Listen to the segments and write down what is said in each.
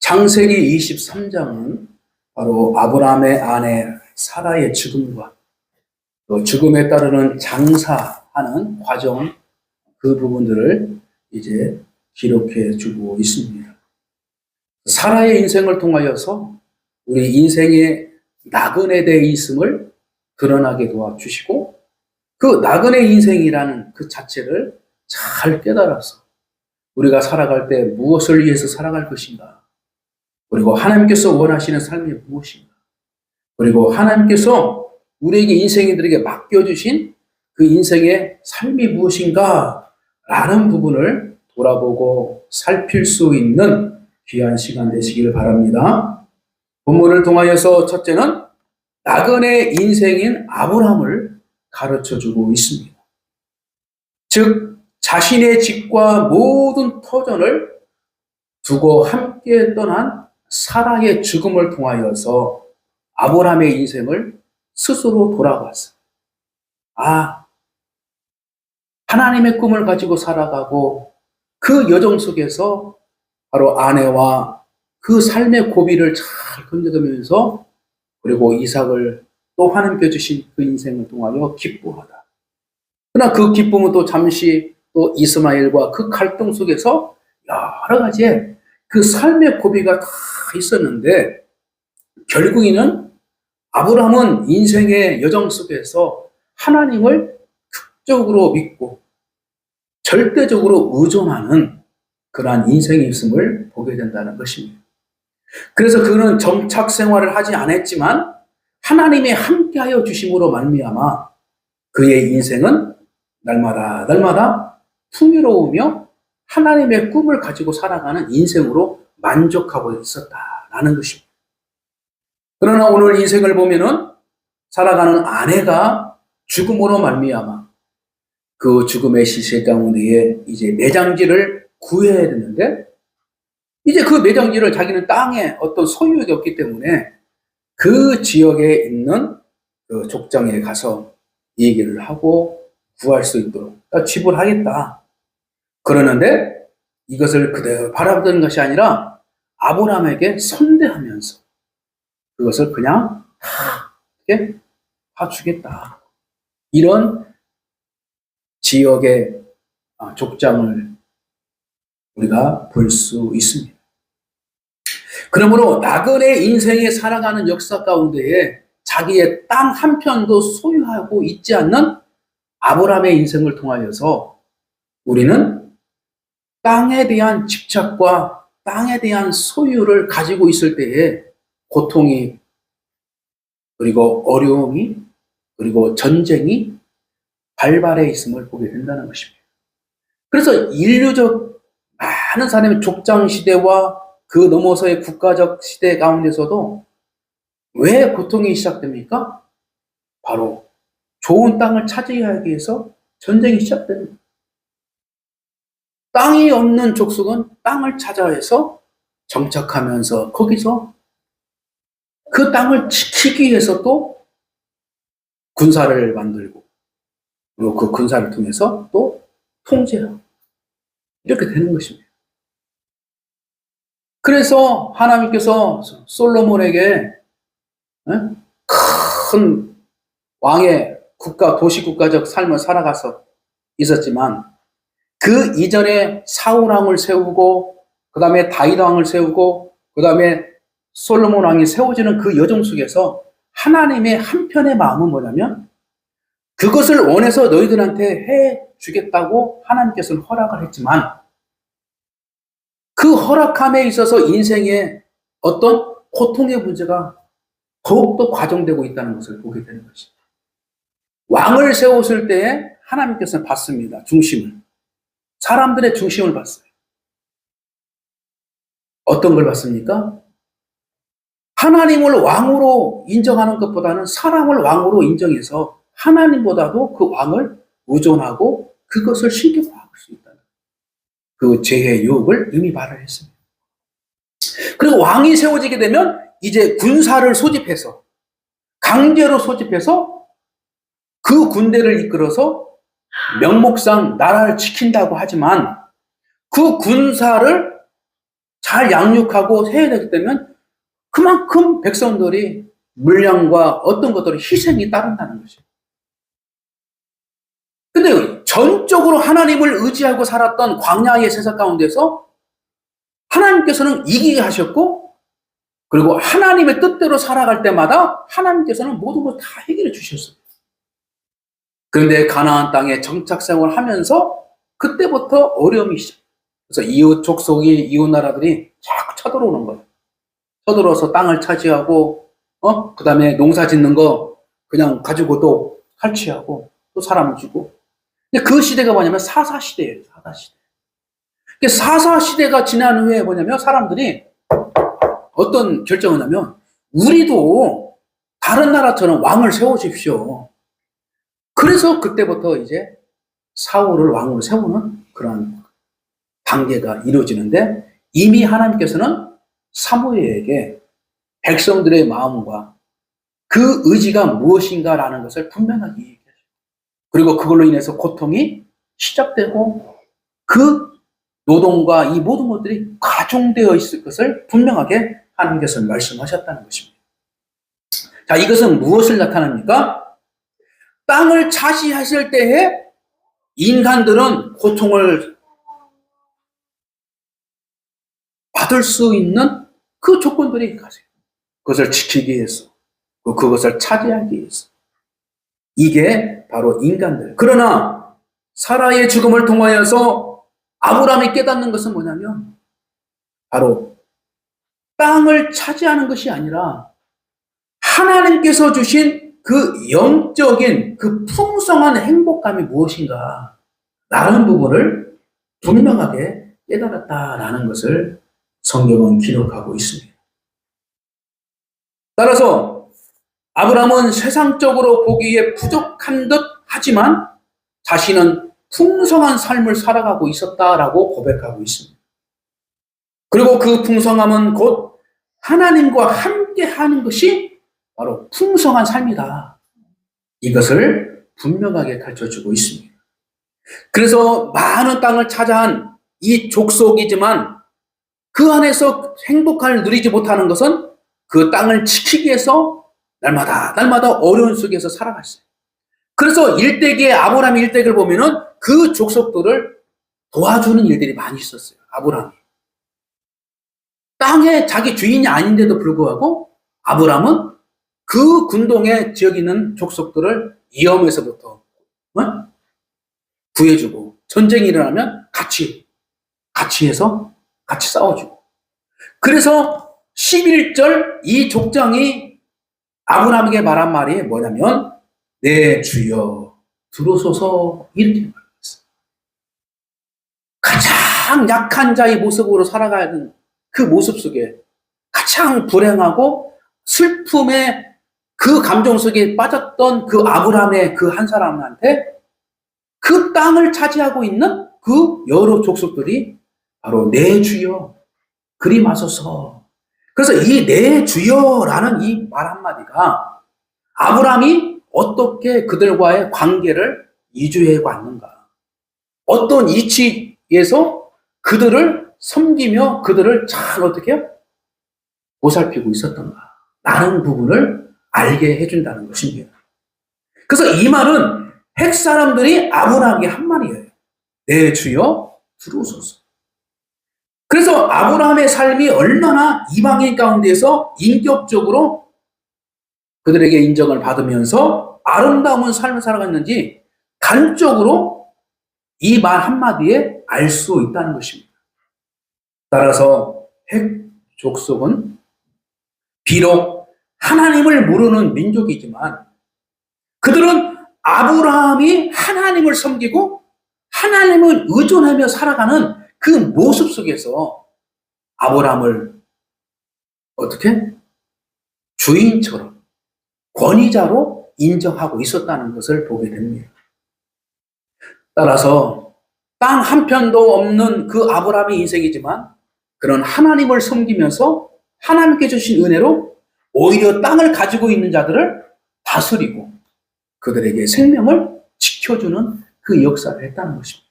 창세기 23장은 바로 아브라함의 아내 사라의 죽음과 또 죽음에 따르는 장사하는 과정, 그 부분들을 이제 기록해 주고 있습니다. 사라의 인생을 통하여서 우리 인생의 나그네 돼 있음을 드러나게 도와주시고, 그 나그네 인생이라는 그 자체를 잘 깨달아서 우리가 살아갈 때 무엇을 위해서 살아갈 것인가, 그리고 하나님께서 원하시는 삶이 무엇인가, 그리고 하나님께서 우리에게 인생인들에게 맡겨주신 그 인생의 삶이 무엇인가 라는 부분을 돌아보고 살필 수 있는 귀한 시간 되시기를 바랍니다. 본문을 통하여서 첫째는 나그네 인생인 아브라함을 가르쳐주고 있습니다. 즉 자신의 집과 모든 터전을 두고 함께 떠난 사라의 죽음을 통하여서 아브라함의 인생을 스스로 돌아봤어요. 하나님의 꿈을 가지고 살아가고 그 여정 속에서 바로 아내와 그 삶의 고비를 잘 견뎌가면서, 그리고 이삭을 또 하나님께 주신 그 인생을 통하여 기뻐하다. 그러나 그 기쁨은 또 잠시 또 이스마엘과 그 갈등 속에서 여러 가지의 그 삶의 고비가 다 있었는데, 결국에는 아브라함은 인생의 여정 속에서 하나님을 극적으로 믿고 절대적으로 의존하는 그러한 인생이 있음을 보게 된다는 것입니다. 그래서 그는 정착 생활을 하지 않았지만 하나님의 함께하여 주심으로 말미암아 그의 인생은 날마다 풍요로우며 하나님의 꿈을 가지고 살아가는 인생으로 만족하고 있었다라는 것입니다. 그러나 오늘 인생을 보면은 살아가는 아내가 죽음으로 말미암아 그 죽음의 시세 가운데에 이제 매장지를 구해야 되는데, 이제 그 매장지를 자기는 땅에 어떤 소유욕이 없기 때문에 그 지역에 있는 그 족장에 가서 얘기를 하고 구할 수 있도록 지불하겠다. 그러는데 이것을 그대로 바라보는 것이 아니라 아브라함에게 선대하면서 그것을 그냥 다 주겠다. 이런 지역의 족장을 우리가 볼 수 있습니다. 그러므로 나그네 인생에 살아가는 역사 가운데에 자기의 땅 한 편도 소유하고 있지 않는 아브라함의 인생을 통하여서 우리는 땅에 대한 집착과 땅에 대한 소유를 가지고 있을 때에 고통이, 그리고 어려움이, 그리고 전쟁이 발발해 있음을 보게 된다는 것입니다. 그래서 인류적 많은 사람의 족장 시대와 그 넘어서의 국가적 시대 가운데서도 왜 고통이 시작됩니까? 바로 좋은 땅을 차지하기 위해서 전쟁이 시작됩니다. 땅이 없는 족속은 땅을 찾아해서 정착하면서 거기서 그 땅을 지키기 위해서 또 군사를 만들고, 그리고 그 군사를 통해서 또 통제하고, 이렇게 되는 것입니다. 그래서 하나님께서 솔로몬에게 큰 왕의 도시국가적 삶을 살아가서 있었지만, 그 이전에 사울 왕을 세우고, 그 다음에 다윗 왕을 세우고, 그 다음에 솔로몬 왕이 세워지는 그 여정 속에서 하나님의 한편의 마음은 뭐냐면, 그것을 원해서 너희들한테 해 주겠다고 하나님께서는 허락을 했지만, 그 허락함에 있어서 인생의 어떤 고통의 문제가 더욱더 과정되고 있다는 것을 보게 되는 것입니다. 왕을 세웠을 때에 하나님께서는 봤습니다. 중심을. 사람들의 중심을 봤어요. 어떤 걸 봤습니까? 하나님을 왕으로 인정하는 것보다는 사람을 왕으로 인정해서 하나님보다도 그 왕을 의존하고 그것을 쉽게 파악할 수 있다는 그 죄의 유혹을 이미 말을 했습니다. 그리고 왕이 세워지게 되면 이제 군사를 소집해서, 강제로 소집해서 그 군대를 이끌어서 명목상 나라를 지킨다고 하지만 그 군사를 잘 양육하고 해야 되기 때문에 그만큼 백성들이 물량과 어떤 것들이 희생이 따른다는 것이에요. 근데 전적으로 하나님을 의지하고 살았던 광야의 세상 가운데서 하나님께서는 이기게 하셨고, 그리고 하나님의 뜻대로 살아갈 때마다 하나님께서는 모든 걸 다 해결해 주셨어요. 그런데 가나안 땅에 정착 생활을 하면서 그때부터 어려움이 시작. 그래서 이웃 족속이, 이웃 나라들이 자꾸 쳐들어오는 거예요. 쳐들어와서 땅을 차지하고, 그 다음에 농사 짓는 거 그냥 가지고 또 탈취하고 또 사람을 주고. 근데 그 시대가 뭐냐면 사사시대예요. 사사시대. 사사시대가 지난 후에 뭐냐면 사람들이 어떤 결정을 하면 우리도 다른 나라처럼 왕을 세워주십시오. 그래서 그때부터 이제 사울을 왕으로 세우는 그런 단계가 이루어지는데, 이미 하나님께서는 사무엘에게 백성들의 마음과 그 의지가 무엇인가라는 것을 분명하게 얘기하죠. 그리고 그걸로 인해서 고통이 시작되고 그 노동과 이 모든 것들이 가중되어 있을 것을 분명하게 하나님께서 말씀하셨다는 것입니다. 자, 이것은 무엇을 나타납니까? 땅을 차지하실 때에 인간들은 고통을 받을 수 있는 그 조건들이 가세요. 그것을 지키기 위해서, 그것을 차지하기 위해서. 이게 바로 인간들. 그러나 사라의 죽음을 통하여서 아브라함이 깨닫는 것은 뭐냐면 바로 땅을 차지하는 것이 아니라 하나님께서 주신 그 영적인 그 풍성한 행복감이 무엇인가 라는 부분을 분명하게 깨달았다라는 것을 성경은 기록하고 있습니다. 따라서 아브라함은 세상적으로 보기에 부족한 듯 하지만 자신은 풍성한 삶을 살아가고 있었다라고 고백하고 있습니다. 그리고 그 풍성함은 곧 하나님과 함께 하는 것이 바로 풍성한 삶이다. 이것을 분명하게 가르쳐주고 있습니다. 그래서 많은 땅을 차지한 이 족속이지만 그 안에서 행복함을 누리지 못하는 것은 그 땅을 지키기 위해서 날마다 어려운 속에서 살아갔어요. 그래서 일대기의 아브라함 일대기를 보면은 그 족속들을 도와주는 일들이 많이 있었어요. 아브라함이. 땅에 자기 주인이 아닌데도 불구하고 아브라함은 그 군동에 지역에 있는 족속들을 위험에서부터 구해주고, 전쟁이 일어나면 같이 해서 같이 싸워주고. 그래서 11절 이 족장이 아브라함에게 말한 말이 뭐냐면 내 주여 들어서서, 이렇게 말했어요. 가장 약한 자의 모습으로 살아가는 그 모습 속에 가장 불행하고 슬픔의 그 감정 속에 빠졌던 그 아브라함의 그 한 사람한테 그 땅을 차지하고 있는 그 여러 족속들이 바로 내 주여 그리 마소서. 그래서 이 내 주여라는 이 말 한마디가 아브라함이 어떻게 그들과의 관계를 유지해 왔는가, 어떤 이치에서 그들을 섬기며 그들을 잘 어떻게 보살피고 있었던가 라는 부분을 알게 해준다는 것입니다. 그래서 이 말은 핵 사람들이 아브라함에게 한 말이에요. 내 주여 들어오소서. 그래서 아브라함의 삶이 얼마나 이방인 가운데서 인격적으로 그들에게 인정을 받으면서 아름다운 삶을 살아갔는지 단적으로 이 말 한마디에 알 수 있다는 것입니다. 따라서 핵 족속은 비록 하나님을 모르는 민족이지만 그들은 아브라함이 하나님을 섬기고 하나님을 의존하며 살아가는 그 모습 속에서 아브라함을 어떻게? 주인처럼, 권위자로 인정하고 있었다는 것을 보게 됩니다. 따라서 땅 한 편도 없는 그 아브라함의 인생이지만 그런 하나님을 섬기면서 하나님께 주신 은혜로 오히려 땅을 가지고 있는 자들을 다스리고 그들에게 생명을 지켜주는 그 역사를 했다는 것입니다.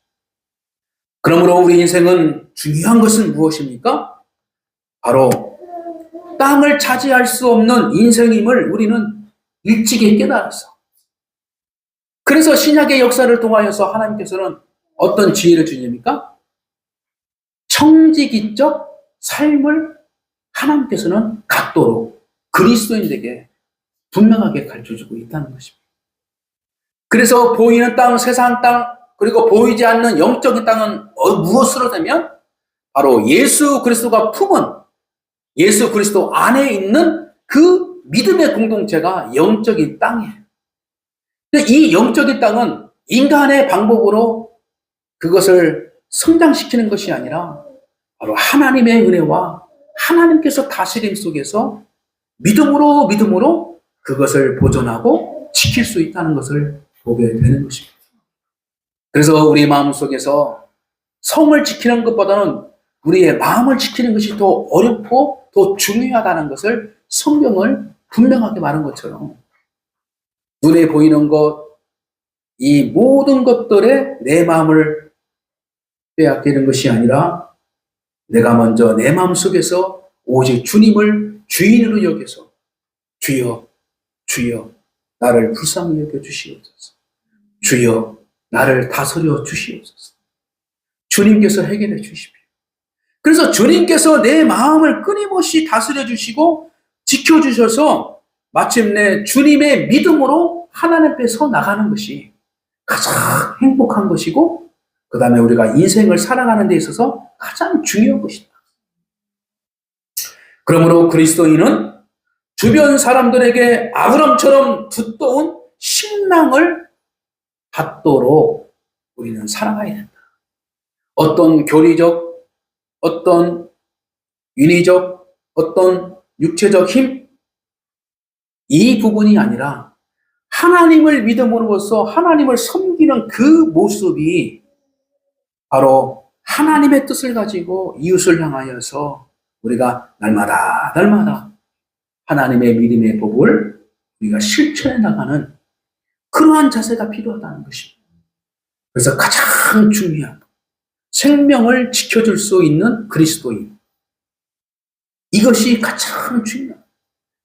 그러므로 우리 인생은 중요한 것은 무엇입니까? 바로 땅을 차지할 수 없는 인생임을 우리는 일찍이 깨달았어. 그래서 신약의 역사를 통하여서 하나님께서는 어떤 지혜를 주십니까? 청지기적 삶을 하나님께서는 갖도록 그리스도인에게 분명하게 가르쳐주고 있다는 것입니다. 그래서 보이는 땅, 세상 땅, 그리고 보이지 않는 영적인 땅은 무엇으로 되면 바로 예수 그리스도가 품은 예수 그리스도 안에 있는 그 믿음의 공동체가 영적인 땅이에요. 근데 이 영적인 땅은 인간의 방법으로 그것을 성장시키는 것이 아니라 바로 하나님의 은혜와 하나님께서 다스림 속에서 믿음으로 그것을 보존하고 지킬 수 있다는 것을 보게 되는 것입니다. 그래서 우리 마음속에서 성을 지키는 것보다는 우리의 마음을 지키는 것이 더 어렵고 더 중요하다는 것을 성경을 분명하게 말한 것처럼 눈에 보이는 것, 이 모든 것들에 내 마음을 빼앗기는 것이 아니라 내가 먼저 내 마음 속에서 오직 주님을 주인으로 여겨서 주여, 주여 나를 불쌍히 여겨 주시옵소서. 주여 나를 다스려 주시옵소서. 주님께서 해결해 주십시오. 그래서 주님께서 내 마음을 끊임없이 다스려 주시고 지켜주셔서 마침내 주님의 믿음으로 하나님 앞에 서 나가는 것이 가장 행복한 것이고 그 다음에 우리가 인생을 살아가는 데 있어서 가장 중요한 것이다. 그러므로 그리스도인은 주변 사람들에게 아브람처럼 두터운 신랑을 받도록 우리는 살아가야 된다. 어떤 교리적, 어떤 윤리적, 어떤 육체적 힘, 이 부분이 아니라 하나님을 믿음으로써 하나님을 섬기는 그 모습이 바로 하나님의 뜻을 가지고 이웃을 향하여서 우리가 날마다 하나님의 믿음의 법을 우리가 실천해 나가는 그러한 자세가 필요하다는 것입니다. 그래서 가장 중요한 생명을 지켜줄 수 있는 그리스도인, 이것이 가장 중요합니다.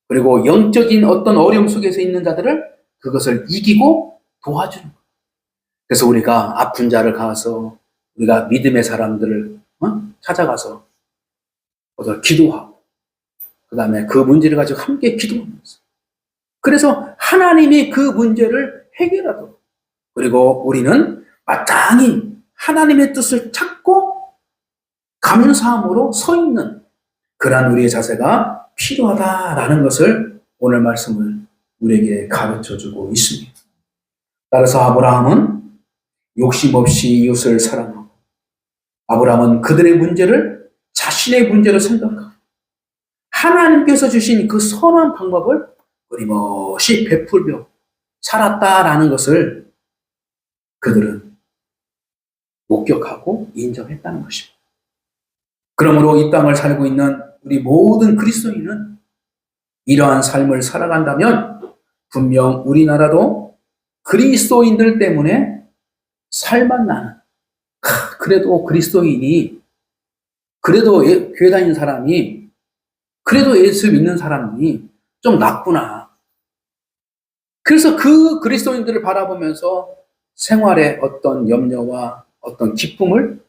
그리고 영적인 어떤 어려움 속에서 있는 자들을 그것을 이기고 도와주는 거예요. 그래서 우리가 아픈 자를 가서 우리가 믿음의 사람들을 찾아가서 기도하고 그 다음에 그 문제를 가지고 함께 기도하면서 그래서 하나님이 그 문제를 해결하도록 그리고 우리는 마땅히 하나님의 뜻을 찾고 감사함으로 서 있는 그러한 우리의 자세가 필요하다라는 것을 오늘 말씀을 우리에게 가르쳐주고 있습니다. 따라서 아브라함은 욕심 없이 이웃을 사랑하고 아브라함은 그들의 문제를 자신의 문제로 생각하고 하나님께서 주신 그 선한 방법을 끊임없이 베풀며 살았다라는 것을 그들은 목격하고 인정했다는 것입니다. 그러므로 이 땅을 살고 있는 우리 모든 그리스도인은 이러한 삶을 살아간다면 분명 우리나라도 그리스도인들 때문에 살만 나는 그래도 그리스도인이 그래도 교회 다니는 사람이 그래도 예수 믿는 사람이 좀 낫구나. 그래서 그 그리스도인들을 바라보면서 생활의 어떤 염려와 어떤 기쁨을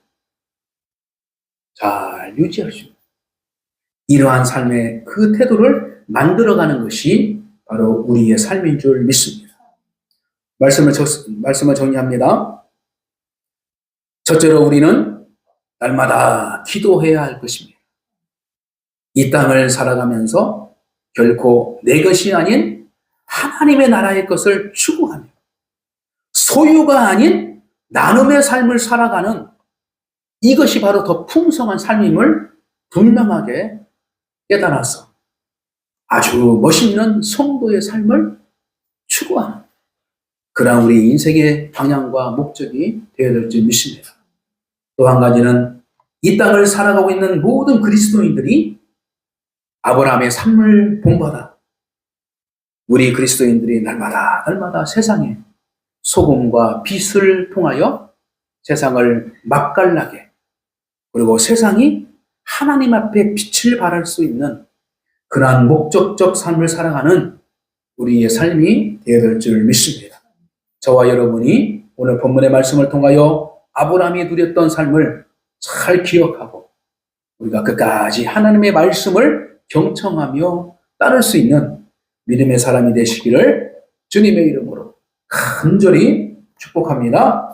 잘 유지할 수 있는 이러한 삶의 그 태도를 만들어가는 것이 바로 우리의 삶인 줄 믿습니다. 말씀을 정리합니다. 첫째로 우리는 날마다 기도해야 할 것입니다. 이 땅을 살아가면서 결코 내 것이 아닌 하나님의 나라의 것을 추구하며 소유가 아닌 나눔의 삶을 살아가는 이것이 바로 더 풍성한 삶임을 분명하게 깨달아서 아주 멋있는 성도의 삶을 추구하는 그러한 우리 인생의 방향과 목적이 되어야 될 줄 믿습니다. 또 한 가지는 이 땅을 살아가고 있는 모든 그리스도인들이 아브라함의 삶을 본받아 우리 그리스도인들이 날마다 세상에 소금과 빛을 통하여 세상을 맛깔나게, 그리고 세상이 하나님 앞에 빛을 발할 수 있는 그러한 목적적 삶을 살아가는 우리의 삶이 되어야 될 줄 믿습니다. 저와 여러분이 오늘 본문의 말씀을 통하여 아브라함이 누렸던 삶을 잘 기억하고 우리가 끝까지 하나님의 말씀을 경청하며 따를 수 있는 믿음의 사람이 되시기를 주님의 이름으로 간절히 축복합니다.